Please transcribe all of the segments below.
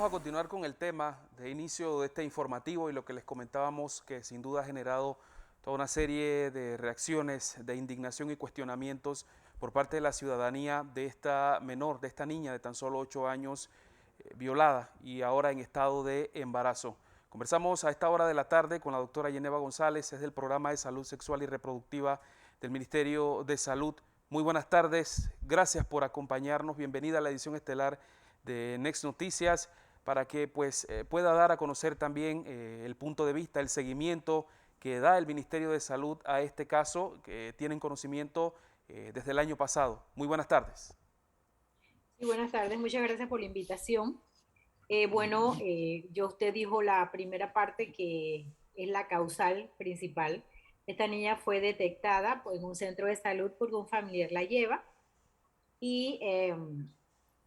a continuar con el tema de inicio de este informativo y lo que les comentábamos que sin duda ha generado toda una serie de reacciones, de indignación y cuestionamientos por parte de la ciudadanía de esta menor, de esta niña de tan solo 8 años violada y ahora en estado de embarazo. Conversamos a esta hora de la tarde con la doctora Yeneva González, es del programa de salud sexual y reproductiva del Ministerio de Salud. Muy buenas tardes, gracias por acompañarnos, bienvenida a la edición estelar de Next Noticias para que pueda dar a conocer también el punto de vista, el seguimiento que da el Ministerio de Salud a este caso, que tienen conocimiento desde el año pasado. Muy buenas tardes. Sí, buenas tardes, muchas gracias por la invitación. Ya usted dijo la primera parte que es la causal principal. Esta niña fue detectada en un centro de salud porque un familiar la lleva y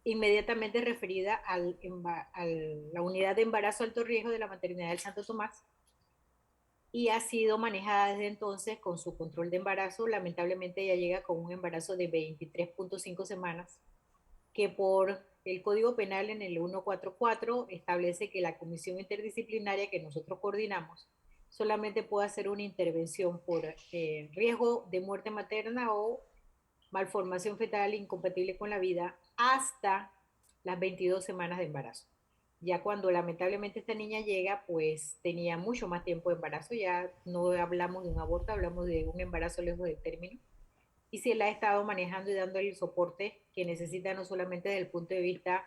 inmediatamente referida a la unidad de embarazo alto riesgo de la maternidad del Santo Tomás y ha sido manejada desde entonces con su control de embarazo. Lamentablemente ella llega con un embarazo de 23.5 semanas que por el Código Penal en el 144 establece que la comisión interdisciplinaria que nosotros coordinamos solamente puede hacer una intervención por riesgo de muerte materna o malformación fetal incompatible con la vida hasta las 22 semanas de embarazo. Ya cuando lamentablemente esta niña llega, pues tenía mucho más tiempo de embarazo, ya no hablamos de un aborto, hablamos de un embarazo lejos del término y se la ha estado manejando y dando el soporte que necesita no solamente desde el punto de vista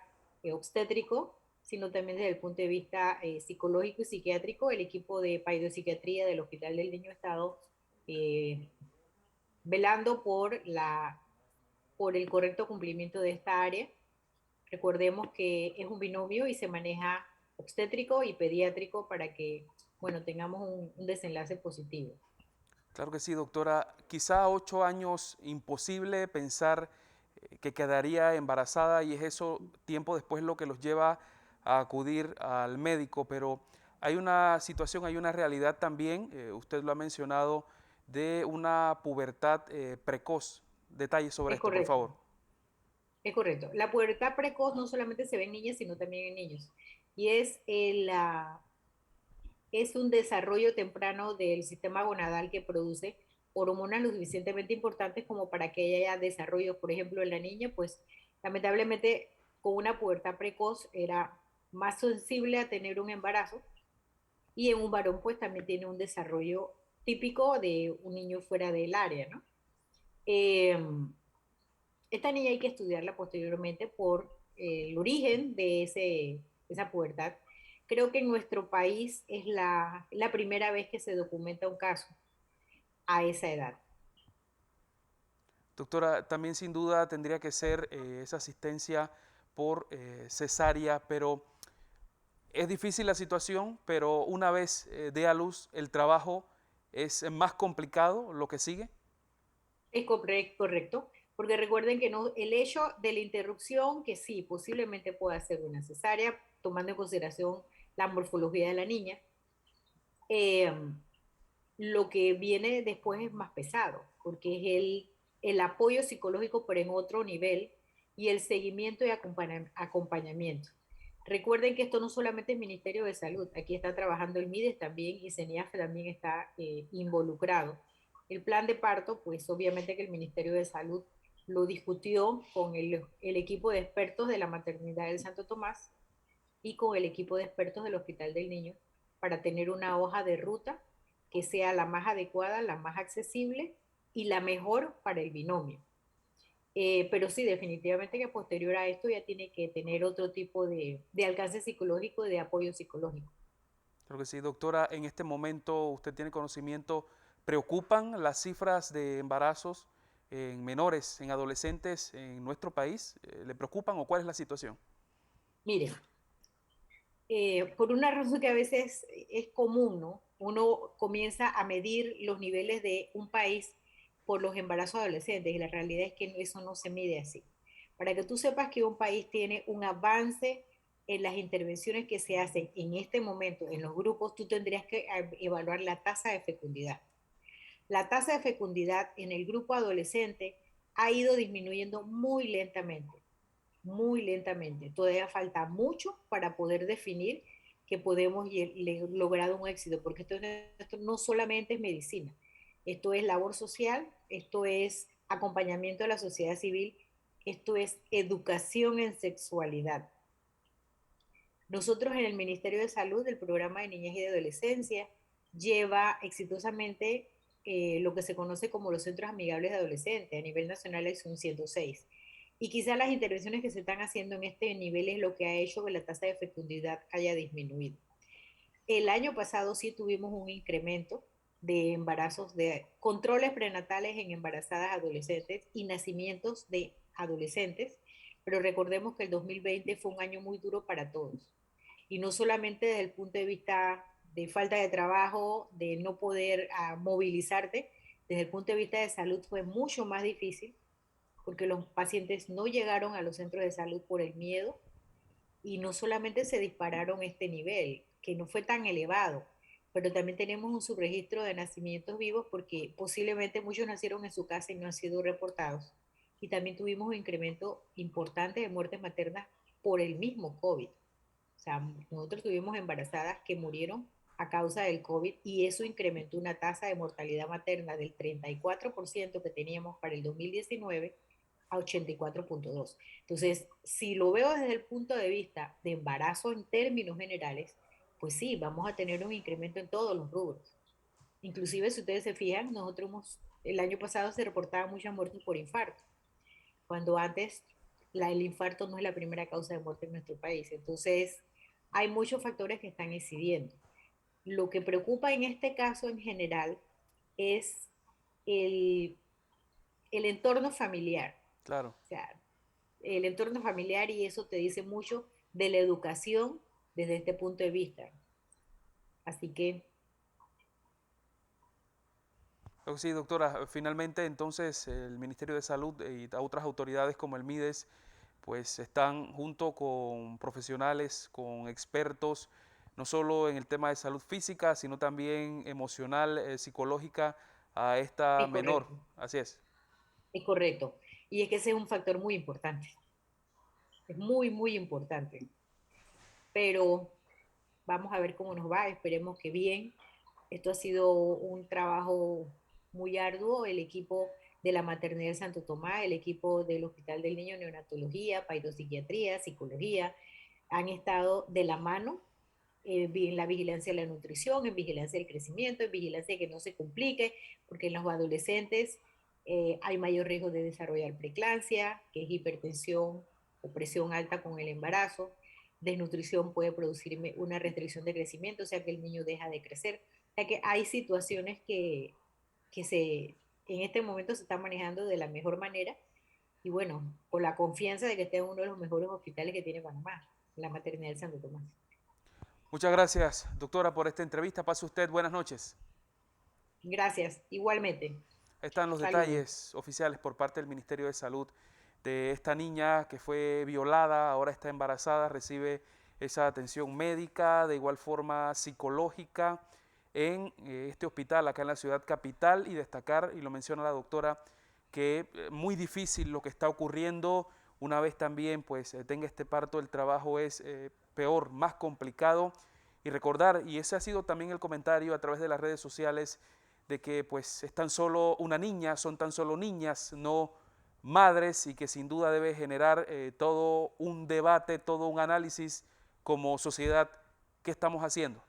obstétrico, sino también desde el punto de vista psicológico y psiquiátrico. El equipo de psiquiatría del Hospital del Niño ha estado eh, velando por el correcto cumplimiento de esta área. Recordemos que es un binomio y se maneja obstétrico y pediátrico para que, bueno, tengamos un desenlace positivo. Claro que sí, doctora. Quizá a 8 años imposible pensar que quedaría embarazada y es eso tiempo después lo que los lleva a acudir al médico, pero hay una situación, hay una realidad también, usted lo ha mencionado, de una pubertad precoz. Detalles sobre Es esto, por correcto. favor. Es correcto. La pubertad precoz no solamente se ve en niñas, sino también en niños. Y es un desarrollo temprano del sistema gonadal que produce hormonas lo suficientemente importantes como para que haya desarrollo. Por ejemplo, en la niña, pues lamentablemente con una pubertad precoz era más sensible a tener un embarazo y en un varón pues también tiene un desarrollo típico de un niño fuera del área, ¿no? Eh, esta niña hay que estudiarla posteriormente por el origen de esa pubertad. Creo que en nuestro país es la primera vez que se documenta un caso a esa edad. Doctora, también sin duda tendría que ser esa asistencia por cesárea, pero es difícil la situación, pero una vez dé a luz el trabajo es más complicado lo que sigue. Es correcto, porque recuerden que no, el hecho de la interrupción, que sí, posiblemente pueda ser una cesárea, tomando en consideración la morfología de la niña, eh, lo que viene después es más pesado, porque es el apoyo psicológico, pero en otro nivel, y el seguimiento y acompañamiento. Recuerden que esto no solamente es Ministerio de Salud, aquí está trabajando el MIDES también y CENIAF también está involucrado. El plan de parto, pues obviamente que el Ministerio de Salud lo discutió con el equipo de expertos de la maternidad del Santo Tomás y con el equipo de expertos del Hospital del Niño para tener una hoja de ruta que sea la más adecuada, la más accesible y la mejor para el binomio. Pero sí, definitivamente que posterior a esto ya tiene que tener otro tipo de alcance psicológico, de apoyo psicológico. Creo que sí, doctora, en este momento usted tiene conocimiento, ¿preocupan las cifras de embarazos en menores, en adolescentes en nuestro país? ¿Le preocupan o cuál es la situación? Miren, por una razón que a veces es común, ¿no? Uno comienza a medir los niveles de un país por los embarazos adolescentes y la realidad es que eso no se mide así. Para que tú sepas que un país tiene un avance en las intervenciones que se hacen en este momento en los grupos, tú tendrías que evaluar la tasa de fecundidad. La tasa de fecundidad en el grupo adolescente ha ido disminuyendo muy lentamente. muy lentamente. Todavía falta mucho para poder definir que podemos lograr un éxito, porque esto no solamente es medicina, esto es labor social, esto es acompañamiento de la sociedad civil, esto es educación en sexualidad. Nosotros en el Ministerio de Salud, el programa de niñez y de adolescencia, lleva exitosamente lo que se conoce como los centros amigables de adolescentes. A nivel nacional son 106. Y quizás las intervenciones que se están haciendo en este nivel es lo que ha hecho que la tasa de fecundidad haya disminuido. El año pasado sí tuvimos un incremento de embarazos, de controles prenatales en embarazadas adolescentes y nacimientos de adolescentes, pero recordemos que el 2020 fue un año muy duro para todos. Y no solamente desde el punto de vista de falta de trabajo, de no poder movilizarte, desde el punto de vista de salud fue mucho más difícil porque los pacientes no llegaron a los centros de salud por el miedo y no solamente se dispararon este nivel, que no fue tan elevado, pero también tenemos un subregistro de nacimientos vivos porque posiblemente muchos nacieron en su casa y no han sido reportados. Y también tuvimos un incremento importante de muertes maternas por el mismo COVID. O sea, nosotros tuvimos embarazadas que murieron a causa del COVID y eso incrementó una tasa de mortalidad materna del 34% que teníamos para el 2019 a 84.2. Entonces, si lo veo desde el punto de vista de embarazo en términos generales, pues sí, vamos a tener un incremento en todos los rubros. Inclusive, si ustedes se fijan, el año pasado se reportaban muchas muertes por infarto, cuando antes el infarto no es la primera causa de muerte en nuestro país. Entonces, hay muchos factores que están incidiendo. Lo que preocupa en este caso en general es el, el entorno familiar. Claro. O sea, el entorno familiar y eso te dice mucho de la educación desde este punto de vista. Así que Sí, doctora, finalmente entonces el Ministerio de Salud y otras autoridades como el MIDES pues están junto con profesionales, con expertos, no solo en el tema de salud física, sino también emocional, psicológica a esta es menor. correcto, Así es. es correcto. Y es que ese es un factor muy importante, es muy, muy importante. Pero vamos a ver cómo nos va, esperemos que bien. Esto ha sido un trabajo muy arduo, el equipo de la Maternidad de Santo Tomás, el equipo del Hospital del Niño Neonatología, Paidopsiquiatría, Psicología, han estado de la mano en la vigilancia de la nutrición, en vigilancia del crecimiento, en vigilancia de que no se complique, porque en los adolescentes hay mayor riesgo de desarrollar preeclampsia, que es hipertensión o presión alta con el embarazo. Desnutrición puede producir una restricción de crecimiento, o sea que el niño deja de crecer. O sea que hay situaciones que en este momento se están manejando de la mejor manera y bueno, con la confianza de que esté en uno de los mejores hospitales que tiene Panamá, la Maternidad de Santo Tomás. Muchas gracias, doctora, por esta entrevista. Pase usted buenas noches. Gracias, igualmente. Ahí están los Saludos. detalles oficiales por parte del Ministerio de Salud de esta niña que fue violada, ahora está embarazada, recibe esa atención médica, de igual forma psicológica en este hospital acá en la ciudad capital y destacar, y lo menciona la doctora, que muy difícil lo que está ocurriendo, una vez también pues tenga este parto, el trabajo es peor, más complicado y recordar, y ese ha sido también el comentario a través de las redes sociales, de que pues es tan solo una niña, son tan solo niñas, no madres, y que sin duda debe generar todo un debate, todo un análisis como sociedad, ¿qué estamos haciendo?